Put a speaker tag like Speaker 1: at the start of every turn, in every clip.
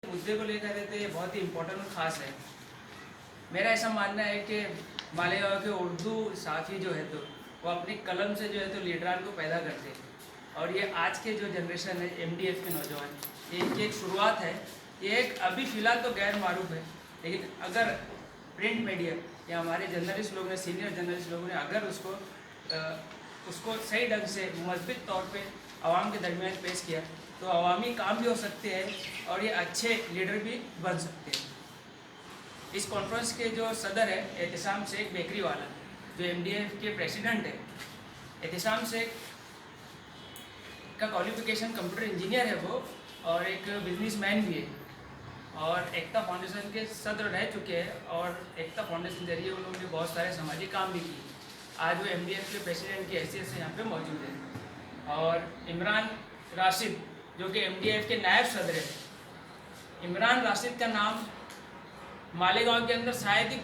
Speaker 1: मुद्दे को लेकर रहे थे, ये बहुत ही इम्पोर्टेंट और ख़ास है। मेरा ऐसा मानना है कि मालेगांव के उर्दू साथी जो है तो वो अपनी कलम से जो है तो लीडरान को पैदा करते हैं और ये आज के जो जनरेशन है एमडीएफ के नौजवान, ये इनकी एक शुरुआत है। ये एक अभी फ़िलहाल तो गैर मारूफ है, लेकिन अगर प्रिंट मीडिया या हमारे जर्नलिस्ट लोग ने, सीनियर जर्नलिस्ट लोगों ने अगर उसको सही ढंग से मजबूत तौर पे आवाम के दरमियान पेश किया तो अवामी काम भी हो सकते हैं और ये अच्छे लीडर भी बन सकते हैं। इस कॉन्फ्रेंस के जो सदर है एहतिसाम शेख बेकरी वाला, जो एमडीएफ के प्रेसिडेंट है। एहतिसाम शेख का क्वालिफिकेशन कंप्यूटर इंजीनियर है वो, और एक बिजनेसमैन भी है और एकता फाउंडेशन के सदर रह चुके हैं और एकता फाउंडेशन के जरिए उन्होंने बहुत सारे सामाजिक काम भी किए। आज वो एमडीएफ के प्रेसिडेंट की हैसियत से यहाँ पे मौजूद है। और इमरान राशिद जो कि एमडीएफ के नायब सदर है। इमरान राशिद का नाम मालेगांव के अंदर शायद ही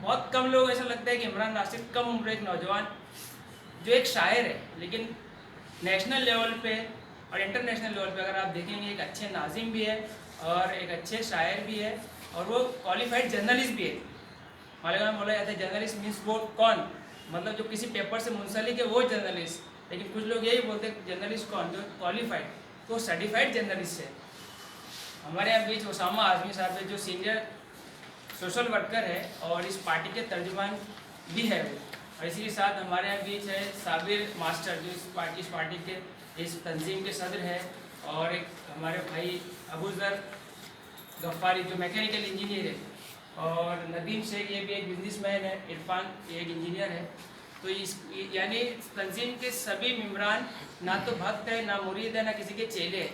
Speaker 1: बहुत कम लोग, ऐसा लगता है कि इमरान राशिद कम उम्र एक नौजवान जो एक शायर है, लेकिन नेशनल लेवल पे और इंटरनेशनल लेवल पे अगर आप देखेंगे एक अच्छे नाजिम भी है और एक अच्छे शायर भी है और वो क्वालिफाइड जर्नलिस्ट भी है। मालेगांव में बोला जाता है जर्नलिस्ट मीन्स वो कौन, मतलब जो किसी पेपर से मुंसलिक है वो जर्नलिस्ट, लेकिन कुछ लोग यही बोलते हैं जर्नलिस्ट कौन, जो क्वालिफाइड, तो सर्टिफाइड जर्नलिस्ट है। हमारे यहाँ बीच उसामा आजमी साहब है जो सीनियर सोशल वर्कर है और इस पार्टी के तर्जुमान भी है वो। और इसी के साथ हमारे यहाँ बीच है साबिर मास्टर जो इस पार्टी के इस तंजीम के सदर है, और एक हमारे भाई अबूजर गफ्फारी जो मैकेनिकल इंजीनियर है, और नदीम शेख ये भी एक बिजनेसमैन है, इरफान ये एक इंजीनियर है। तो इस यानी तंजीम के सभी मेम्बरान ना तो भक्त है, ना मुरीद है, ना किसी के चेले हैं।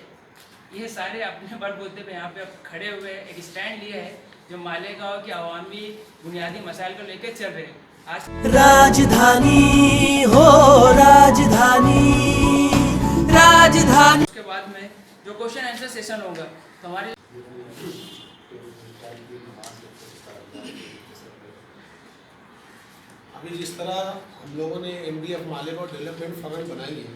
Speaker 1: ये सारे अपने बलबूते पे यहाँ पे खड़े हुए एक स्टैंड लिए है जो मालेगांव के अवामी बुनियादी मसाइल को लेकर चल रहे हैं। आज
Speaker 2: राजधानी हो राजधानी राजधानी।
Speaker 1: उसके बाद में जो क्वेश्चन आंसर सेशन होगा तो हमारे
Speaker 3: अभी जिस तरह हम लोगों ने एमडीएफ मालेगांव डेवलपमेंट फंड बनाई है,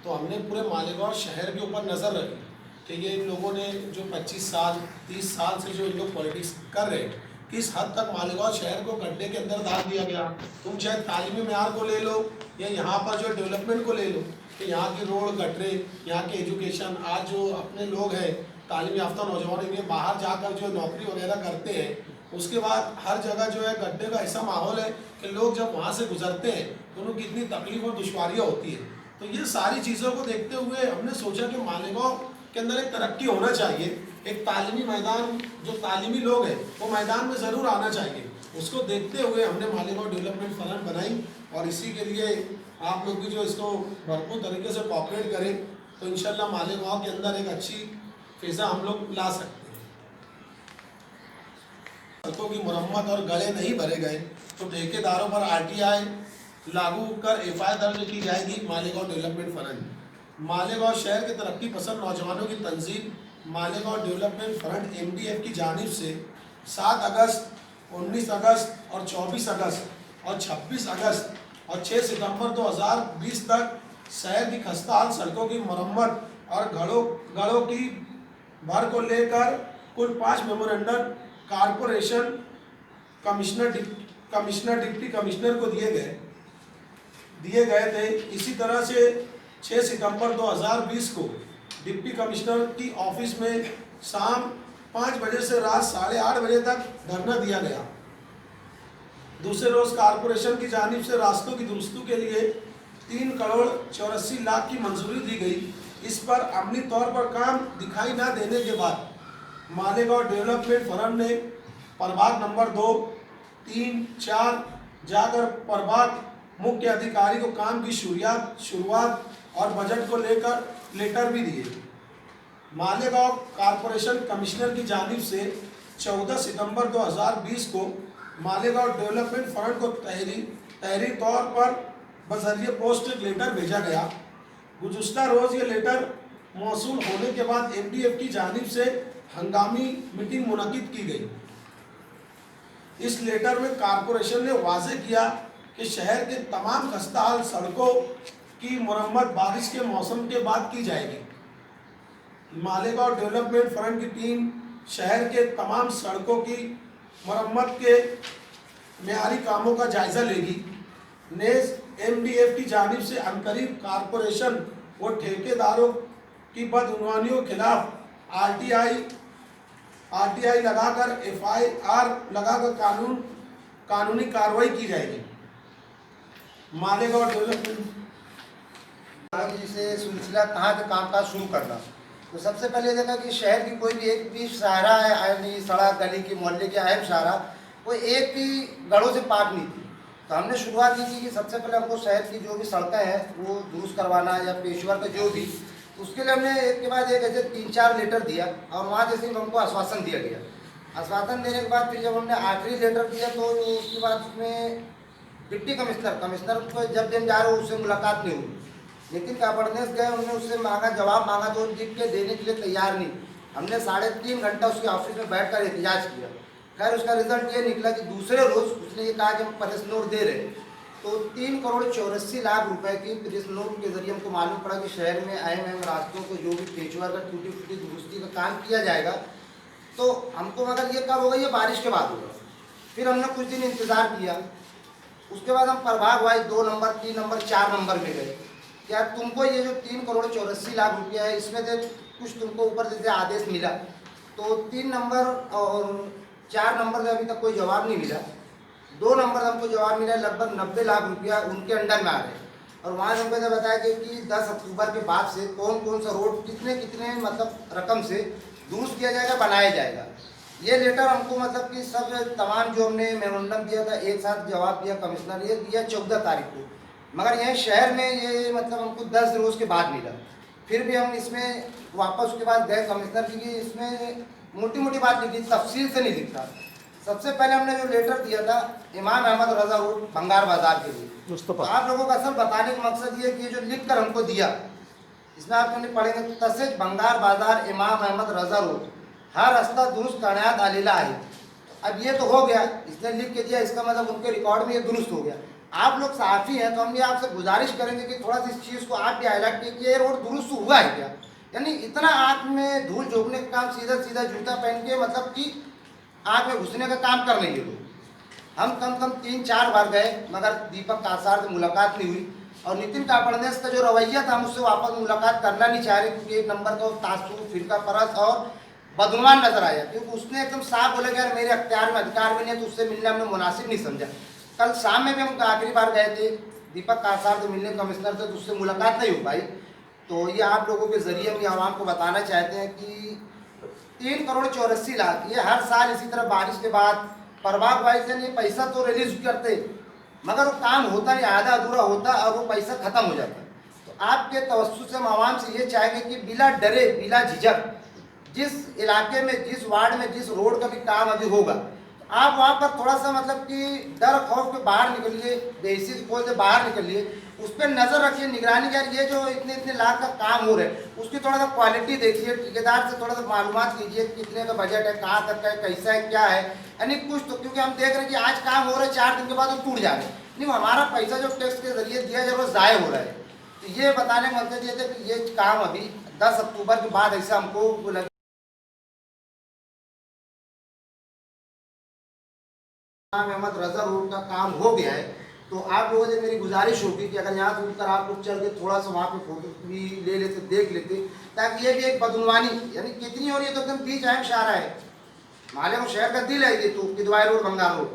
Speaker 3: तो हमने पूरे मालेगांव शहर के ऊपर नज़र रखी कि ये इन लोगों ने जो 25 साल 30 साल से जो इन लोग पॉलिटिक्स कर रहे हैं, किस हद तक मालेगांव शहर को गड्ढे के अंदर डाल दिया गया। तुम चाहे तालीमी म्यार को ले लो या यहाँ पर जो डेवलपमेंट को ले लो, कि यहाँ की रोड गटरे, यहाँ के एजुकेशन, आज जो अपने लोग हैं तालीम याफ्ता नौजवान, इन्हें बाहर जाकर जो नौकरी वगैरह करते हैं, उसके बाद हर जगह जो है गड्ढे का ऐसा माहौल है कि लोग जब वहाँ से गुजरते हैं तो उनको कितनी तकलीफ और दुश्वारियाँ होती है। तो ये सारी चीज़ों को देखते हुए हमने सोचा कि मालेगांव के अंदर एक तरक्की होना चाहिए, एक तालीमी मैदान, जो तालीमी लोग हैं वो मैदान में ज़रूर आना चाहिए। उसको देखते हुए हमने मालेगांव डेवलपमेंट फंड बनाई और इसी के लिए आप लोग भी जो इसको भरपूर तरीके से कॉपरेट करें तो इंशाल्लाह मालेगांव के अंदर एक अच्छी फ़िज़ा हम लोग ला सकते हैं। सड़कों की मरम्मत और गले नहीं भरे गए तो ठेकेदारों पर आरटीआई लागू कर एफआईआर दर्ज की जाएगी। मालेगांव डेवलपमेंट फंड, मालेगांव शहर के तरक्की पसंद नौजवानों की तंजीम मालेगांव डेवलपमेंट फंड एमडीएफ की जानिब से 7 अगस्त, 19 अगस्त और 24 अगस्त और 26 अगस्त और 6 सितंबर 2020 तक शहर की खस्ताहाल सड़कों की मरम्मत और गढ़ों की भर को लेकर कुल 5 memorandum corporation commissioner, deputy commissioner को दिए गए थे। इसी तरह से 6 सितंबर 2020 को डिप्टी कमिश्नर की ऑफिस में शाम 5 बजे से रात 8:30 बजे तक धरना दिया गया। दूसरे रोज कारपोरेशन की जानिब से रास्तों की दुरुस्ती के लिए 3 करोड़ 84 लाख की मंजूरी दी गई। इस पर अमली तौर पर काम दिखाई न देने के बाद मालेगांव डेवलपमेंट फंड ने प्रभाग नंबर 2, 3, 4 जाकर प्रभाग मुख्य अधिकारी को काम की शुरुआत और बजट को लेकर लेटर भी दिए। मालेगांव कारपोरेशन कमिश्नर की जानिब से 14 सितंबर 2020 को मालेगांव डेवलपमेंट फंड को तहरीरी तौर पर बजरिए पोस्ट एक लेटर भेजा गया। गुज़िश्ता रोज़ ये लेटर मौसूल होने के बाद एमडीएफ की जानिब से हंगामी मीटिंग मुनक्किद की गई। इस लेटर में कारपोरेशन ने वाज़ेह किया कि शहर के तमाम खस्ताहाल सड़कों की मरम्मत बारिश के मौसम के बाद की जाएगी। मालेगांव डेवलपमेंट फंड की टीम शहर के तमाम सड़कों की मरम्मत के मेयारी कामों का जायजा लेगी। नेज MDF की जानिब से अनकरीब कारपोरेशन व ठेकेदारों की बदउनवानियों के खिलाफ RTI लगाकर FIR लगाकर कानूनी कार्रवाई की जाएगी। मालेगांव डेवलपमेंट
Speaker 4: जैसे सिलसिला कहाँ से कामकाज शुरू करना, तो सबसे पहले देखा कि शहर की कोई भी एक भी शाहरा है, यानी सड़क गली की मोहल्ले की अहम शाहरा कोई एक भी गढ़ों से पार नहीं थी। तो हमने शुरुआत की थी कि सबसे पहले हमको शहर की जो भी सड़कें हैं वो दुरुस्त करवाना या पेशवर का जो भी, उसके लिए हमने एक के बाद एक ऐसे 3-4 लेटर दिया और वहाँ जैसे हमको आश्वासन दिया गया। आश्वासन देने के बाद फिर जब हमने आखिरी लेटर दिया तो उसके बाद उसमें डिप्टी कमिश्नर को जब दिन जा रहे हो उससे मुलाकात नहीं हुई, लेकिन कापड़नेस गए, उन्होंने उससे जवाब मांगा तो लिख के देने के लिए तैयार नहीं। हमने 3.5 घंटा उसके ऑफिस में बैठकर एहतजाज किया। खैर उसका रिजल्ट ये निकला कि दूसरे रोज उसने ये कहा कि हम प्रेस नोट दे रहे, तो 3 करोड़ 84 लाख रुपए की प्रेस नोट के जरिए हमको मालूम पड़ा कि शहर में अहम रास्तों को जो भी पेचवर का टूटी फूटी दुरुस्ती का काम किया जाएगा। तो हमको मगर ये कब होगा, ये बारिश के बाद होगा। फिर हमने कुछ दिन इंतज़ार किया, उसके बाद हम प्रभाग वाइज 2 नंबर 3 नंबर 4 नंबर में गए। क्या तुमको ये जो 3 करोड़ 84 लाख रुपया है इसमें से कुछ तुमको ऊपर से आदेश मिला? तो 3 नंबर और 4 नंबर से अभी तक कोई जवाब नहीं मिला। 2 नंबर हमको जवाब मिला, लगभग 90 लाख रुपया उनके अंडर में आ रहे। और वहाँ हमको ने बताया कि 10 अक्टूबर के बाद से कौन कौन सा रोड कितने मतलब रकम से दुरुस्त किया जाएगा, बनाया जाएगा। ये लेटर हमको मतलब कि सब तमाम जो हमने मेमोरेंडम दिया था एक साथ जवाब दिया कमिश्नर, ये दिया 14 तारीख को, मगर यहीं शहर में ये मतलब हमको 10 रोज़ के बाद मिला। फिर भी हम इसमें वापस उसके बाद गए कमिश्नर जी की, इसमें मोटी मोटी बात लिखी, तफसील से नहीं लिखता। सबसे पहले हमने जो लेटर दिया था इमाम अहमद रजा रोड भंगार बाजार के लिए, तो आप लोगों का असल बताने का मकसद ये कि जो लिख कर हमको दिया इसमें आप मैंने पढ़ेंगे, तसेज भंगार बाजार इमाम अहमद रजा रोड हर रास्ता दुरुस्त करनायात आलीला है। अब ये तो हो गया, इसने लिख के दिया, इसका मतलब उनके रिकॉर्ड में ये दुरुस्त हो गया। आप लोग सहाफ़ी हैं तो हम ये आपसे गुजारिश करेंगे कि थोड़ा सा इस चीज़ को आप भी हाईलाइट कीजिए कि ये रोड दुरुस्त हुआ है क्या। यानी इतना आँख में धूल झोंकने का काम, सीधा सीधा जूता पहन के मतलब कि आँख में घुसने का काम कर लेंगे लोग। हम कम 3-4 बार गए मगर दीपक कासार से मुलाकात नहीं हुई, और नितिन कापड़नेस का जो रवैया था हम उससे वापस मुलाकात करना नहीं चाह रहे, क्योंकि एक नंबर का तासुब, फिरका परस्त और बदगुमान नजर आया, क्योंकि उसने एकदम साफ बोला कि यार मेरे अख्तियार में अधिकार भी नहीं है, तो उससे मिलने हमने मुनासिब नहीं समझा। कल शाम में भी हम आखिरी बार गए थे दीपक कासार से मिलने कमिश्नर से, तो उससे मुलाकात नहीं हो पाई। तो ये आप लोगों के जरिए हम आवाम को बताना चाहते हैं कि 3 करोड़ 84 लाख ये हर साल इसी तरह बारिश के बाद प्रभाग वाइज ये पैसा तो रिलीज करते, मगर वो काम होता नहीं, आधा अधूरा होता और वो पैसा खत्म हो जाता। तो आपके तवज्जुह से हम आवाम से ये चाहेंगे कि बिला डरे बिला झिझक जिस इलाके में, जिस वार्ड में, जिस रोड का भी काम अभी होगा, आप वहाँ पर थोड़ा सा मतलब कि डर खौफ के बाहर निकलिए, बेहिसी कोई से बाहर निकलिए, उस पर नज़र रखिए, निगरानी करिए। ये जो इतने लाख का काम हो रहा है उसकी थोड़ा सा क्वालिटी देखिए, ठेकेदार से थोड़ा सा मालूमात कीजिए कितने का बजट है, कहाँ तक है, कैसा है, क्या है, यानी कुछ तो, क्योंकि हम देख रहे हैं कि आज काम हो रहा है 4 दिन के बाद वो टूट जा रहे हैं। नहीं, हमारा पैसा जो टैक्स के जरिए दिया जा रहा है ज़ाय हो रहा है। तो ये बताने का मकसद ये था कि ये काम अभी 10 अक्टूबर के बाद ऐसा हमको अहमद रजा रोड का काम हो गया है। तो आप लोगों से मेरी गुजारिश होगी कि अगर यहाँ से उठकर आप लोग चल के थोड़ा सा वहाँ पे फोटो भी ले लेते, देख लेते, ताकि ये भी एक बदुनवानी यानी कितनी हो रही है, तो एकदम बीच अहम शाहरा है, मालेगांव शहर का दिल है ये, तो किदवाई रोड भंगार रोड,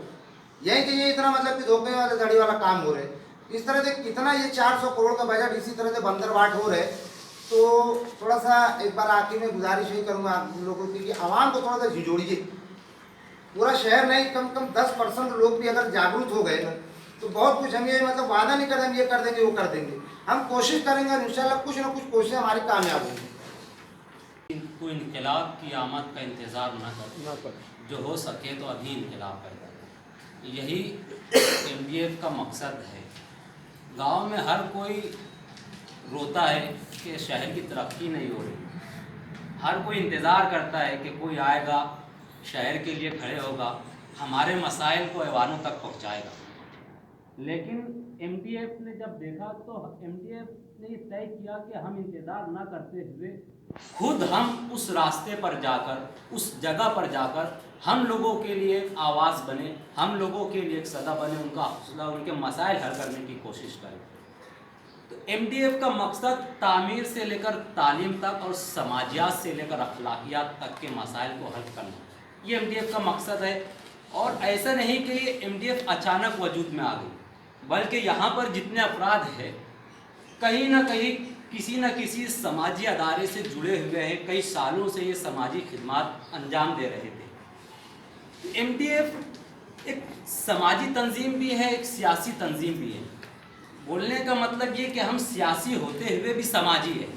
Speaker 4: यहीं कि ये इतना मतलब कि धोखे वाले धड़ी वाला काम हो रहा है। इस तरह से कितना ये 400 करोड़ का बजट इसी तरह से बंदरवाट हो रहे। तो थोड़ा सा एक बार आखिर में गुजारिश यही करूँगा आप लोगों की कि आवाम को थोड़ा सा झिझोड़िए, पूरा शहर नहीं, कम 10% लोग भी अगर जागरूक हो गए ना तो बहुत कुछ, हम ये मतलब वादा नहीं करते हम ये कर देंगे वो कर देंगे, हम कोशिश करेंगे और इंशाल्लाह कुछ ना कुछ कोशिश हमारी कामयाब होगी।
Speaker 5: कोई इनकलाब की आमद का इंतज़ार न कर, जो हो सके तो अभी इनकलाब पैदा कर, यही MDF का मकसद है। गांव में हर कोई रोता है कि शहर की तरक्की नहीं हो रही, हर कोई इंतज़ार करता है कि कोई आएगा, शहर के लिए खड़े होगा, हमारे मसाइल को ऐवानों तक पहुंचाएगा। लेकिन एमटीएफ ने जब देखा तो एमटीएफ ने ये तय किया कि हम इंतज़ार ना करते हुए खुद हम उस रास्ते पर जाकर, उस जगह पर जाकर हम लोगों के लिए एक आवाज़ बने, हम लोगों के लिए एक सदा बने, उनका हौसला, उनके मसाइल हल करने की कोशिश करें। तो एमटीएफ का मकसद तामीर से लेकर तालीम तक और समाजियात से लेकर अखलाकियात तक के मसाइल को हल करना, ये एमटीएफ का मकसद है। और ऐसा नहीं कि ये एमटीएफ अचानक वजूद में आ गई, बल्कि यहाँ पर जितने अफराद हैं कहीं ना कहीं किसी न किसी समाजी अदारे से जुड़े हुए हैं, कई सालों से ये समाजी खिदमत अंजाम दे रहे थे। एमटीएफ एक समाजी तंजीम भी है, एक सियासी तंजीम भी है। बोलने का मतलब ये कि हम सियासी होते हुए भी समाजी है,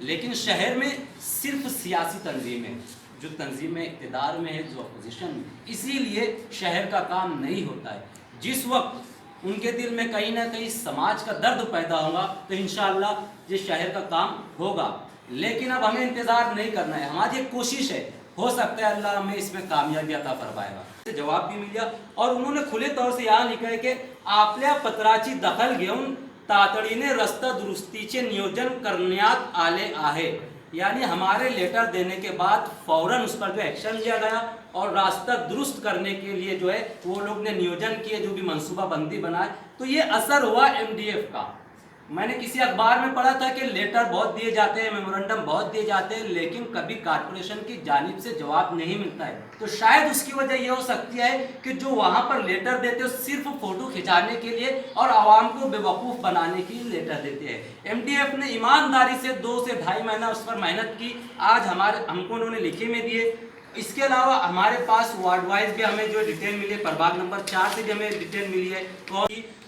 Speaker 5: लेकिन शहर में सिर्फ सियासी तंजीम है, जो तंजीमें इक़्तिदार में है, जो अपोजिशन में, इसीलिए शहर का काम नहीं होता है। जिस वक्त उनके दिल में कहीं ना कहीं समाज का दर्द पैदा होगा तो इंशाअल्लाह ये शहर का काम होगा। लेकिन अब हमें इंतज़ार नहीं करना है, हमारी एक कोशिश है, हो सकता है अल्लाह हमें इसमें कामयाबी अता फरमाएगा। जवाब भी मिल गया और उन्होंने खुले तौर से यहाँ लिखा है कि आपल्या पत्राची दखल घेऊन तातडीने रस्ता दुरुस्तीचे नियोजन करण्यात आले आहे। यानी हमारे लेटर देने के बाद फौरन उस पर जो एक्शन लिया गया और रास्ता दुरुस्त करने के लिए जो है वो लोग ने नियोजन किए, जो भी मनसूबाबंदी बनाए, तो ये असर हुआ एमडीएफ का। मैंने किसी अखबार में पढ़ा था कि लेटर बहुत दिए जाते हैं, मेमोरेंडम बहुत दिए जाते हैं, लेकिन कभी कारपोरेशन की जानिब से जवाब नहीं मिलता है। तो शायद उसकी वजह यह हो सकती है कि जो वहाँ पर लेटर देते हैं सिर्फ फोटो खिंचाने के लिए और आवाम को बेवकूफ़ बनाने के लिए लेटर देते हैं। एमडीएफ ने ईमानदारी से 2 से ढाई महीना उस पर मेहनत की, आज हमको उन्होंने लिखे में दिए। इसके अलावा हमारे पास वार्ड वाइज भी हमें जो डिटेल मिली है, प्रभाग नंबर 4 से भी हमें डिटेल मिली है,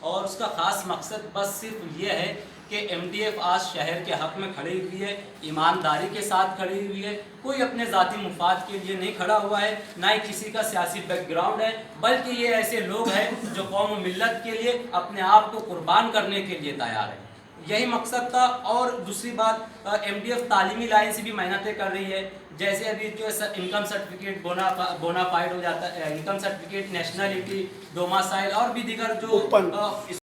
Speaker 5: और उसका खास मकसद बस सिर्फ ये है कि एमडीएफ आज शहर के हक में खड़ी हुई है, ईमानदारी के साथ खड़ी हुई है, कोई अपने ज़ाती मुफाद के लिए नहीं खड़ा हुआ है, ना ही किसी का सियासी बैकग्राउंड है, बल्कि ये ऐसे लोग हैं जो कौम मिल्लत के लिए अपने आप को कुर्बान करने के लिए तैयार है। यही मकसद था। और दूसरी बात, एमडीएफ तालीमी लाइन से भी मेहनतें कर रही है। जैसे अभी जो इनकम सर्टिफिकेट बोनाफाइड हो जाता है, इनकम सर्टिफिकेट, नेशनलिटी, डोमासाइल और भी दीगर जो